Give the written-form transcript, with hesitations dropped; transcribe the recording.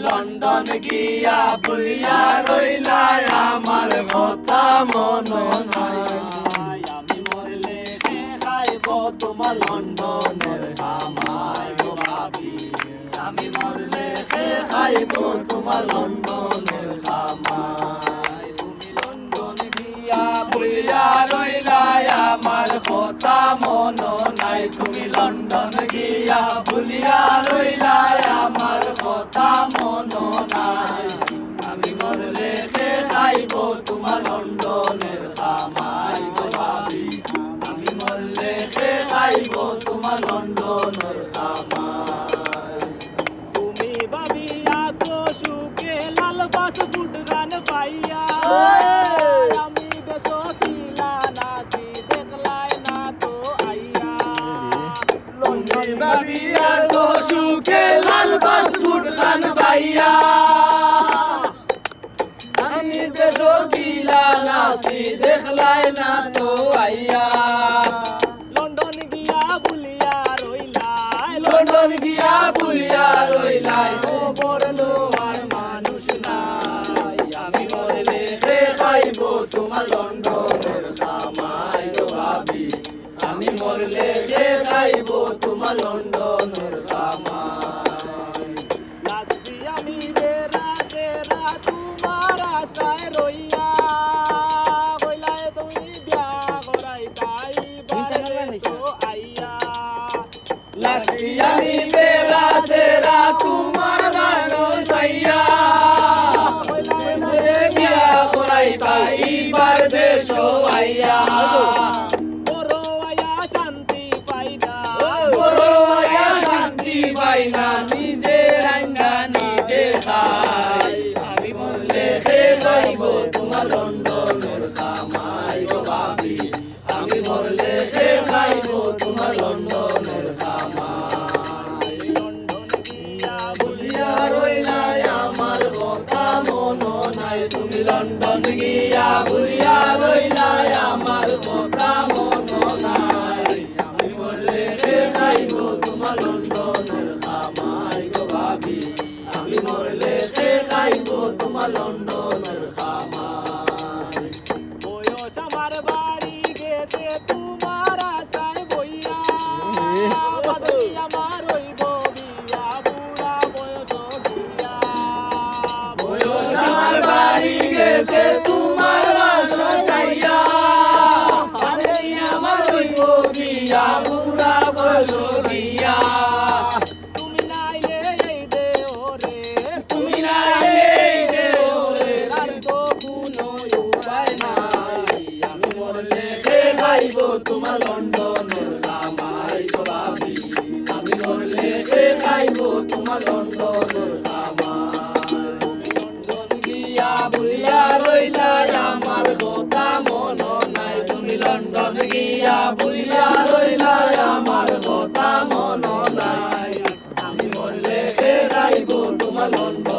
London গিয়া ভুলিয়া রইলা আমার কথা মনো নাই আমি মরলে কে খাইব তোমার লন্ডনের খামাই গো ভাবি আমি মরলে কে খাইব তোমার লন্ডনের খামাই তুমি লন্ডন গিয়া ভুলিয়া রইলা আমার কথা মনো নাই তুমি লন্ডন গিয়া ভুলিয়া রইলা আমার কথা মনো নাই আমি মরলে কে খাইব তোমার লন্ডনের খামাই গো ভাবি আমি মরলে কে খাইব তোমার লন্ডনের খামাই তুমি ভাবিয়া তো সুখে লাল বাস ফুট গান পাইয়া আমি দেশ কিলা নাচি দেখলাই না তো আইয়া লন্ডন ভাবিয়া তো সুখে লাল বাস ফুট গান পাইয়া আমি দেশ কিলা নাচি দেখলাই না তো আইয়া লন্ডন গিয়া ভুলিয়া রইলাই লন্ডন গিয়া ভুলিয়া রইলাই ও মরলো আর মানুষ নাই আমি মরলে কে খাইব তোমার লন্ডনের খামাই গো ভাবি আমি মরলে কে খাইব তোমার লন্ডনের খামাই নাচি আমি বেরা সেরা তোমার আশায় রইয়া কইলাই তুমি বিয়া করাই তাই বারে তো আইয়া লাগছি আমি বেলা সেরা তোমার মানুষ আইয়া মরে বিয়া করাই পাইবার দেশ আইয়া বড় আয়া শান্তি পাই না বড় আয়া শান্তি পাই না নিজে রান্দা নিজে খাই আমি মরলে কে খাইব তোমার লন্ডনের খামাই গো ভাবি আমি মরলে কে খাইব তোমার লন্ডনের খামাই লন্ডন গিয়া ভুলিয়া রইলা আমার কথা মনো নাই তুমি লন্ডন গিয়া ভুলিয়া রইলা আমার কথা মনো নাই আমি মরলে কে খাইব তোমার লন্ডনের খামাই গো ভাবি আমি মরলে কে খাইব তোমার লন্ডনের খামাই বয়স আমার বাড়ি গেছে তোমার আশায় বইয়া বাদলি আমার হইব বিয়া বুড়া বয়স দিয়া বয়স আমার বাড়ি গেছে তোমার আশা চাইয়া আরে আমার হইব বিয়া বুড়া বয়স দিয়া তুমি নাইলে এই দে ওরে তুমি নাইলে এই দে ওরে আর তো কোনো উপায় নাই আমি মরলে কে খাইব তোমার লন্ডনের খামাই গো ভাবি আমি মরলে কে খাইব তোমার লন্ডনের খামাই লন্ডন গিয়া ভুলিয়া রইলা আমার কথা মনো নাই তুমি লন্ডন গিয়া ভুলিয়া রইলা আমার কথা মনো নাই আমি মরলে কে খাইব তোমার লন্ডন